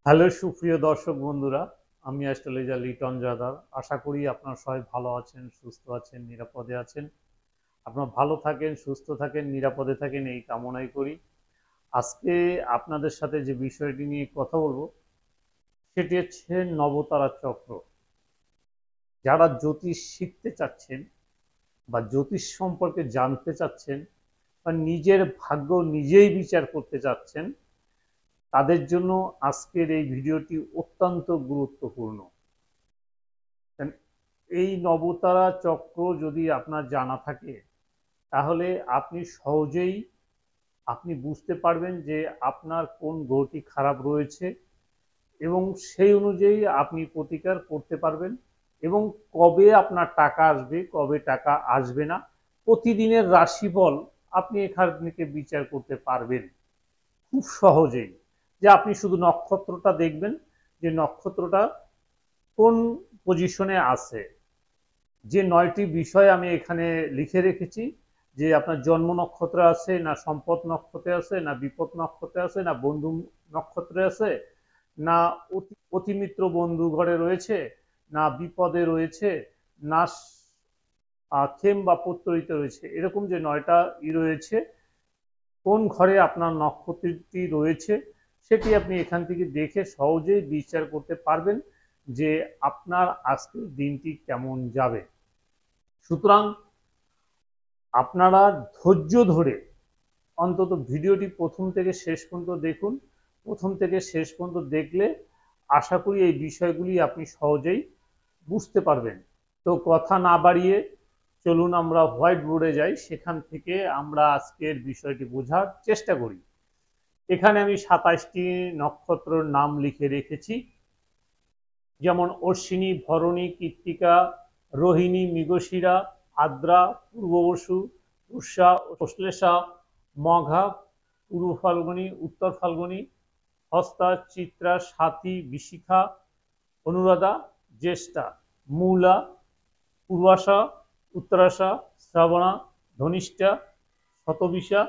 Hello সুপ্রিয় দর্শক বন্ধুরা, আমি অ্যাস্ট্রোলজার লিটন জাদার। আশা করি আপনারা সবাই ভালো আছেন, সুস্থ আছেন, নিরাপদে আছেন। আপনারা ভালো থাকেন, সুস্থ থাকেন, নিরাপদে থাকেন এই কামনাই করি। আজকে আপনাদের সাথে যে বিষয়টি নিয়ে কথা বলবো সেটি হচ্ছে নবতারা চক্র। যারা জ্যোতিষ শিখতে চাচ্ছেন বা জ্যোতিষ সম্পর্কে জানতে চাচ্ছেন বা নিজের ভাগ্য নিজেই বিচার করতে চাচ্ছেন, তাদের জন্য আজকের এই ভিডিওটি অত্যন্ত গুরুত্বপূর্ণ। এই নবতারা চক্র যদি আপনার জানা থাকে তাহলে আপনি সহজেই বুঝতে পারবেন যে আপনার কোন গ্রহটি খারাপ রয়েছে এবং সেই অনুযায়ী আপনি প্রতিকার করতে পারবেন এবং কবে আপনার টাকা আসবে, কবে টাকা আসবে না, প্রতিদিনের রাশিফল আপনি এখান থেকে বিচার করতে পারবেন খুব সহজেই। যে আপনি শুধু নক্ষত্রটা দেখবেন যে নক্ষত্রটা কোন পজিশনে আছে। যে ৯টি বিষয় আমি এখানে লিখে রেখেছি, যে আপনার জন্ম নক্ষত্রে আছে না, সম্পদ নক্ষত্রে আছে না, বিপদ নক্ষত্রে আছে না, বন্ধু নক্ষত্রে আছে না, অতিমিত্র বন্ধু ঘরে রয়েছে না, বিপদে রয়েছে না, খেম বা প্রত্যয়িত রয়েছে, এরকম যে ৯টা রয়েছে, কোন ঘরে আপনার নক্ষত্রটি রয়েছে সেটি আপনি এখান থেকে দেখে সহজেই বিচার করতে পারবেন যে আপনার আজকের দিনটি কেমন যাবে। সুতরাং আপনারা ধৈর্য ধরে অন্তত ভিডিওটি প্রথম থেকে শেষ পর্যন্ত দেখুন। প্রথম থেকে শেষ পর্যন্ত দেখলে আশা করি এই বিষয়গুলি আপনি সহজেই বুঝতে পারবেন। তো কথা না বাড়িয়ে চলুন আমরা হোয়াইট বোর্ডে যাই, সেখান থেকে আমরা আজকের বিষয়টি বোঝার চেষ্টা করি। এখানে আমি ২৭টি নক্ষত্রের নাম লিখে রেখেছি, যেমন অশ্বিনী, ভরণী, কৃত্তিকা, রোহিণী, মৃগশিরা, আদ্রা, পূর্ববসু, উষা, অশ্লেষা, মঘা, পূর্ব ফাল্গুনী, উত্তর ফাল্গুনী, হস্তা, চিত্রা, স্বাতী, বিশিখা, অনুরাধা, জ্যেষ্ঠা, মূলা, পূর্বাশা, উত্তরাশা, শ্রাবণা, ধনিষ্ঠা, শতবিশা,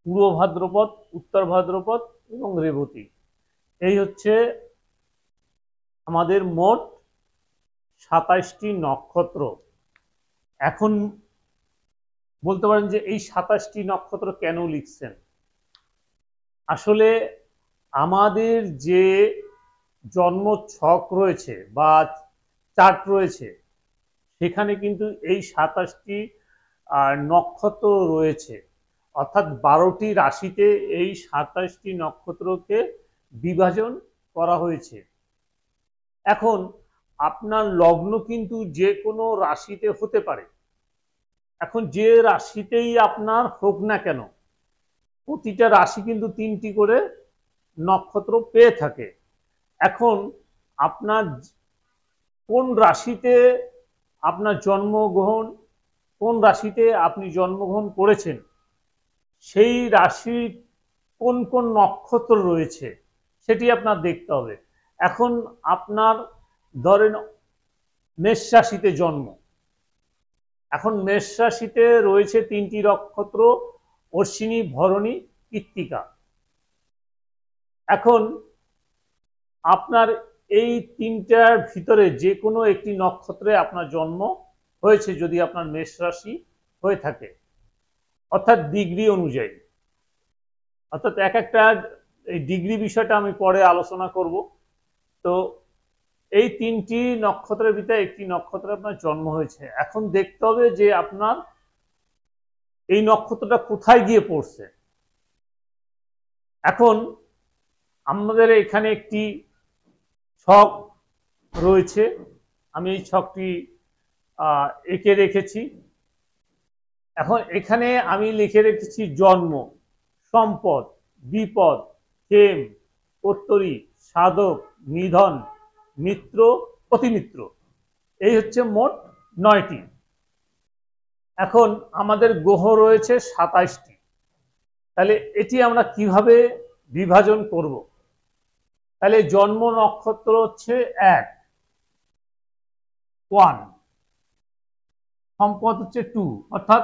পূর্ব ভাদ্রপদ, উত্তর ভাদ্রপদ এবং রেবতী। এই হচ্ছে আমাদের মোট ২৭টি নক্ষত্র। এখন বলতে পারেন যে এই ২৭টি নক্ষত্র কেন লিখছেন। আসলে আমাদের যে জন্ম ছক রয়েছে বা চার্ট রয়েছে সেখানে কিন্তু এই ২৭টি নক্ষত্র রয়েছে, অর্থাৎ ১২টি রাশিতে এই ২৭টি নক্ষত্রকে বিভাজন করা হয়েছে। এখন আপনার লগ্ন কিন্তু যে কোনো রাশিতে হতে পারে। এখন যে রাশিতেই আপনার হোক না কেন, প্রতিটা রাশি কিন্তু ৩টি করে নক্ষত্র পেয়ে থাকে। এখন আপনার কোন রাশিতে আপনার জন্মগ্রহণ, কোন রাশিতে আপনি জন্মগ্রহণ করেছেন, সেই রাশির কোন কোন নক্ষত্র রয়েছে সেটি আপনার দেখতে হবে। এখন আপনার ধরেন মেষ রাশিতে জন্ম, এখন মেষ রাশিতে রয়েছে ৩টি নক্ষত্র, অশ্বিনী, ভরণী, কৃত্তিকা। এখন আপনার এই ৩টার ভিতরে যে কোনো একটি নক্ষত্রে আপনার জন্ম হয়েছে যদি আপনার মেষ রাশি হয়ে থাকে, অর্থাৎ ডিগ্রি অনুযায়ী। অর্থাৎ এক একটা এই ডিগ্রি বিষয়টা আমি পরে আলোচনা করব। তো এই ৩টি নক্ষত্রের ভিতরে একটি নক্ষত্রে আপনার জন্ম হয়েছে। এখন দেখতে হবে যে আপনার এই নক্ষত্রটা কোথায় গিয়ে পড়ছে। এখন আমাদের এখানে একটি ছক রয়েছে, আমি এই ছকটি এঁকে রেখেছি। এখন এখানে আমি লিখে রেখেছি জন্ম, সম্পদ, বিপদ, ক্ষেম, উত্তরী, সাধক, নিধন, মিত্র, অতিমিত্র। এই হচ্ছে মোট ৯টি। এখন আমাদের গ্রহ রয়েছে ২৭টি। তাহলে এটি আমরা কিভাবে বিভাজন করব। তাহলে জন্ম নক্ষত্র হচ্ছে ১, সম্পদ হচ্ছে 2, অর্থাৎ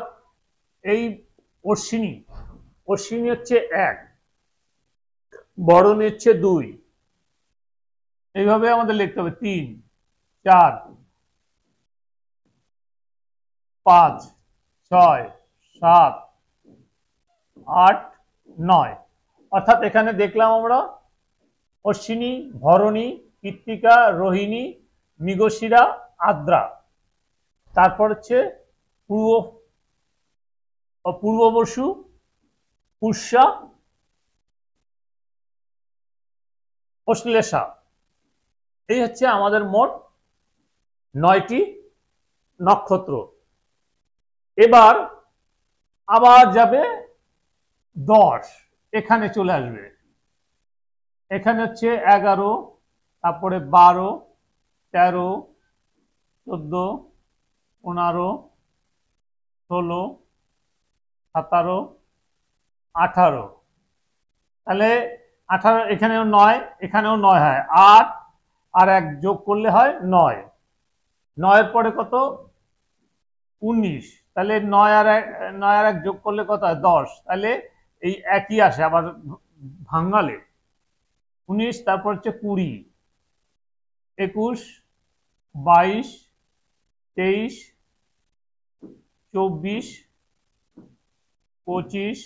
এই অশ্বিনী হচ্ছে ১, ভরণী হচ্ছে ২, এইভাবে আমাদের লিখতে হবে 3, 4, 5, 6, 7, 8, 9। অর্থাৎ এখানে দেখলাম আমরা অশ্বিনী, ভরণী, কৃত্তিকা, রোহিণী, মৃগশিরা, আদ্রা। তারপর হচ্ছে পূর্ববসু, পুষ্যা, অশ্লেষা। এই হচ্ছে আমাদের মোট 9টি নক্ষত্র। এবার আবার যাবে 10, এখানে চলে আসবে। এখানে হচ্ছে 11, তারপরে 12, 13, 14, 15, 16, 17, 18। তাহলে 18, এখানেও 9, এখানেও 9 হয়, 8 আর 1 যোগ করলে হয় 9। 9 পরে কত? 19। তাহলে 9 আর 1 যোগ করলে কত হয়? 10। তাহলে এই একই আসে আবার ভাঙালে 19, তারপর হচ্ছে 20, 21, 22, 23, 24, 25,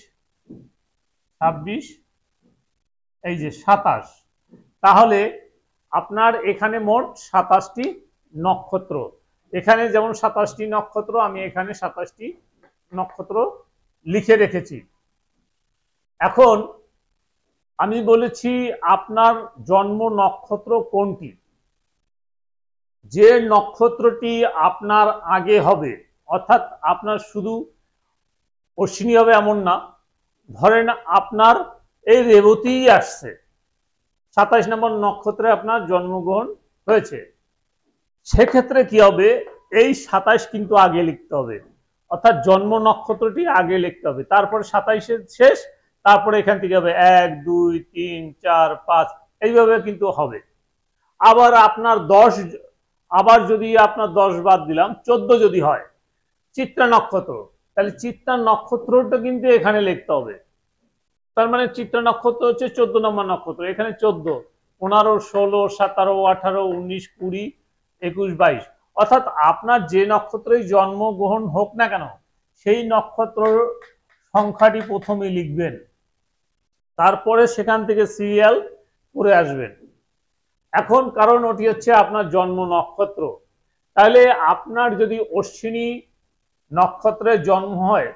26, এই যে 27। তাহলে আপনার এখানে মোট 27টি নক্ষত্র। এখানে যেমন 27টি নক্ষত্র, আমি এখানে 27টি নক্ষত্র লিখে রেখেছি। এখন আমি বলেছি আপনার জন্ম নক্ষত্র কোনটি। যে নক্ষত্রটি আপনার আগে হবে, অর্থাৎ আপনার শুধু অশ্বিনী হবে এমন না, ধরেন আপনার এই রেবতীই আসছে, 27 নম্বর নক্ষত্রে আপনার জন্মগ্রহণ হয়েছে, সেক্ষেত্রে কি হবে? এই 27 কিন্তু আগে লিখতে হবে, অর্থাৎ জন্ম নক্ষত্রটি আগে লিখতে হবে, তারপরে 27-এর শেষ, তারপরে এখান থেকে হবে 1, 2, 3, 4, 5, এইভাবে কিন্তু হবে। আবার আপনার 10, আবার যদি আপনার 10 বাদ দিলাম, 14 যদি হয় চিত্রা নক্ষত্র, তাহলে চিত্রা নক্ষত্রটা কিন্তু এখানে লিখতে হবে। তার মানে চিত্রা নক্ষত্র হচ্ছে 14 নম্বর নক্ষত্র, এখানে 14, 15, 16, 17, 18, 19, 20, 21, 22। অর্থাৎ আপনার যে নক্ষত্রেই জন্মগ্রহণ হোক না কেন, সেই নক্ষত্র সংখ্যাটি প্রথমে লিখবেন, তারপরে সেখান থেকে সিরিয়াল করে আসবেন। এখন কারণ ওটি হচ্ছে আপনার জন্ম নক্ষত্র, তাহলে আপনার যদি অশ্বিনী নক্ষত্রে জন্ম হয়,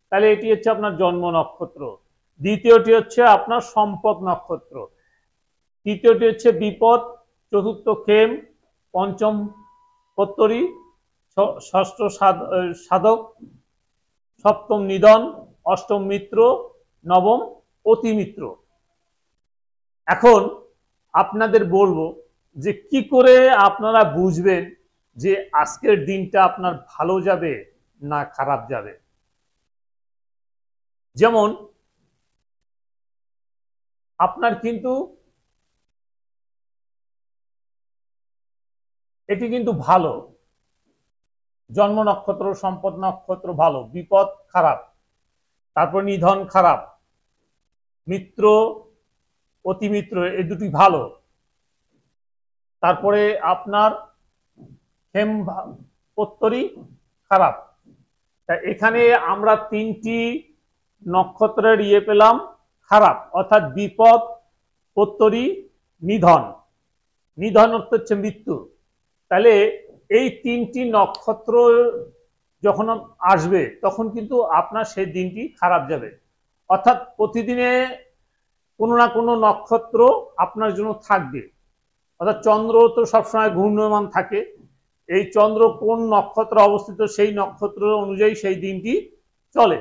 তাহলে এটি হচ্ছে আপনার জন্ম নক্ষত্র। দ্বিতীয়টি হচ্ছে আপনার সম্পদ নক্ষত্র, তৃতীয়টি হচ্ছে বিপদ, চতুর্থ খেম, পঞ্চম পত্তরী, ষষ্ঠ সাধক, সপ্তম নিধন, অষ্টম মিত্র, নবম অতিমিত্র। এখন আপনাদের বলবো যে কি করে আপনারা বুঝবেন যে আজকের দিনটা আপনার ভালো যাবে না খারাপ যাবে। যেমন আপনার কিন্তু এটি কিন্তু ভালো, জন্ম নক্ষত্র, সম্পদ নক্ষত্র ভালো, বিপদ খারাপ, তারপর নিধন খারাপ, মিত্র, অতিমিত্র এই দুটি ভালো, তারপরে আপনার হেম পত্তরী খারাপ। তা এখানে আমরা 3টি নক্ষত্রের ইয়ে পেলাম খারাপ, অর্থাৎ বিপদ, পত্তরী, নিধন। নিধন অর্থ হচ্ছে মৃত্যু। তাহলে এই 3টি নক্ষত্র যখন আসবে তখন কিন্তু আপনার সেই দিনটি খারাপ যাবে। অর্থাৎ প্রতিদিনে কোনো না কোনো নক্ষত্র আপনার জন্য থাকবে, অর্থাৎ চন্দ্র তো সবসময় ঘূর্ণয়মান থাকে, এই চন্দ্র কোন নক্ষত্র অবস্থিত সেই নক্ষত্র অনুযায়ী সেই দিনটি চলে।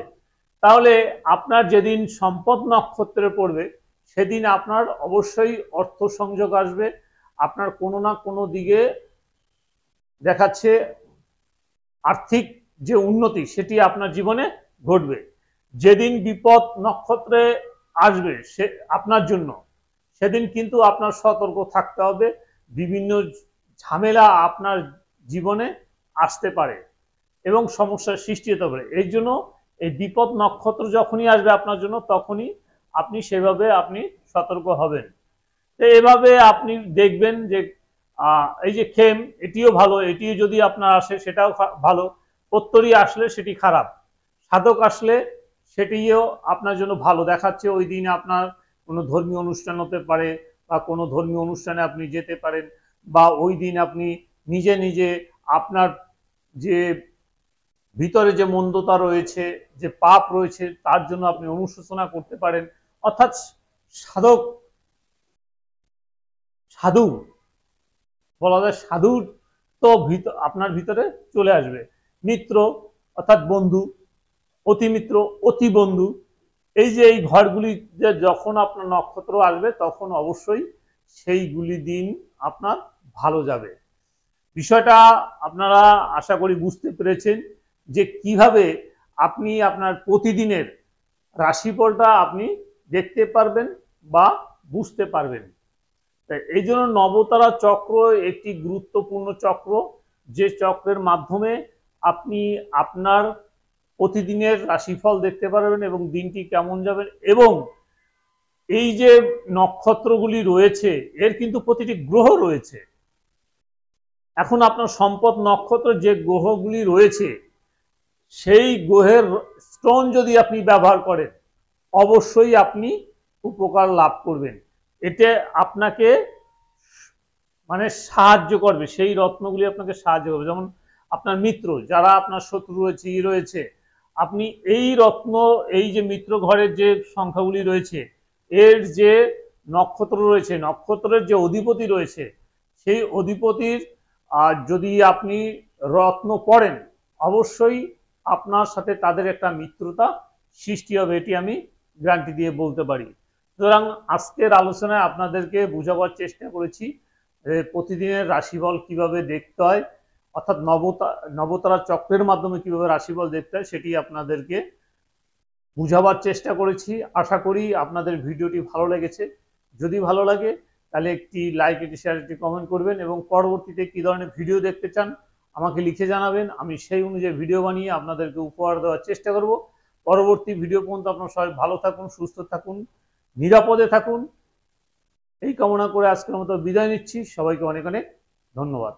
তাহলে আপনার যেদিন সম্পদ নক্ষত্রে পড়বে সেদিন আপনার অবশ্যই অর্থ সংযোগ আসবে, আপনার কোনো না কোনো দিকে দেখাচ্ছে আর্থিক যে উন্নতি সেটি আপনার জীবনে ঘটবে। যেদিন বিপদ নক্ষত্রে আসবে সে আপনার জন্য, সেদিন কিন্তু আপনার সতর্ক থাকতে হবে, বিভিন্ন ঝামেলা আপনার জীবনে আসতে পারে এবং সমস্যার সৃষ্টি হতে পারে। এই জন্য এই বিপদ নক্ষত্র যখনই আসবে আপনার জন্য, তখনই আপনি সেভাবে আপনি সতর্ক হবেন। তো এভাবে আপনি দেখবেন যে এই যে খেম, এটিও ভালো, এটিও যদি আপনার আসে সেটাও ভালো, প্রত্যরী আসলে সেটি খারাপ, সাধক আসলে সেটিও আপনার জন্য ভালো দেখাচ্ছে। ওই দিন আপনার কোনো ধর্মীয় অনুষ্ঠান হতে পারে, বা কোনো ধর্মীয় অনুষ্ঠানে আপনি যেতে পারেন, বা ওই দিন আপনি নিজে নিজে আপনার যে ভিতরে যে মন্দতা রয়েছে, যে পাপ রয়েছে, তার জন্য আপনি অনুশোচনা করতে পারেন। অর্থাৎ সাধক, সাধু বলা যায়, সাধুর তো আপনার ভিতরে চলে আসবে। মিত্র অর্থাৎ বন্ধু, অতি মিত্র, অতি বন্ধু, এই যে এই ঘরগুলি যে যখন আপনার নক্ষত্র আসবে তখন অবশ্যই সেইগুলি দিন আপনার ভালো যাবে। বিষয়টা আপনারা আশা করি বুঝতে পেরেছেন যে কিভাবে আপনি আপনার প্রতিদিনের রাশিফলটা আপনি দেখতে পারবেন বা বুঝতে পারবেন। এই জন্য নবতারা চক্র একটি গুরুত্বপূর্ণ চক্র, যে চক্রের মাধ্যমে আপনি আপনার প্রতিদিনের রাশিফল দেখতে পারবেন এবং দিনটি কেমন যাবে। এবং এই যে নক্ষত্রগুলি রয়েছে এর কিন্তু প্রতিটি গ্রহ রয়েছে। এখন আপনার সম্পদ নক্ষত্র যে গ্রহগুলি রয়েছে সেই গ্রহের স্টোন যদি আপনি ব্যবহার করেন অবশ্যই আপনি উপকার লাভ করবেন। এতে আপনাকে মানে সাহায্য করবে, সেই রত্নগুলি আপনাকে সাহায্য করবে। যেমন আপনার মিত্র, যারা আপনার শত্রু রয়েছে, রয়েছে, আপনি এই রত্ন, এই যে মিত্র ঘরের যে সংখ্যাগুলি রয়েছে, এর যে নক্ষত্র রয়েছে, নক্ষত্রের যে অধিপতি রয়েছে, সেই অধিপতির যদি আপনি রত্ন পড়েন অবশ্যই আপনার সাথে তাদের একটা মিত্রতা সৃষ্টি হবে, এটি আমি গ্যারান্টি দিয়ে বলতে পারি। সুতরাং আজকের আলোচনায় আপনাদেরকে বোঝাবার চেষ্টা করেছি প্রতিদিনের রাশিফল কিভাবে দেখতে হয়, অর্থাৎ নবতারা চক্রের মাধ্যমে কিভাবে রাশিফল দেখতে হয় সেটি আপনাদেরকে বুঝাবার চেষ্টা করেছি। আশা করি আপনাদের ভিডিওটি ভালো লেগেছে। যদি ভালো লাগে তাহলে একটি লাইক, একটি শেয়ার, একটি কমেন্ট করবেন এবং পরবর্তীতে কী ধরনের ভিডিও দেখতে চান আমাকে লিখে জানাবেন। আমি সেই অনুযায়ী ভিডিও বানিয়ে আপনাদেরকে উপহার দেওয়ার চেষ্টা করব। পরবর্তী ভিডিও পর্যন্ত আপনারা সবাই ভালো থাকুন, সুস্থ থাকুন, নিরাপদে থাকুন, এই কামনা করে আজকের মতো বিদায় নিচ্ছি। সবাইকে অনেক অনেক ধন্যবাদ।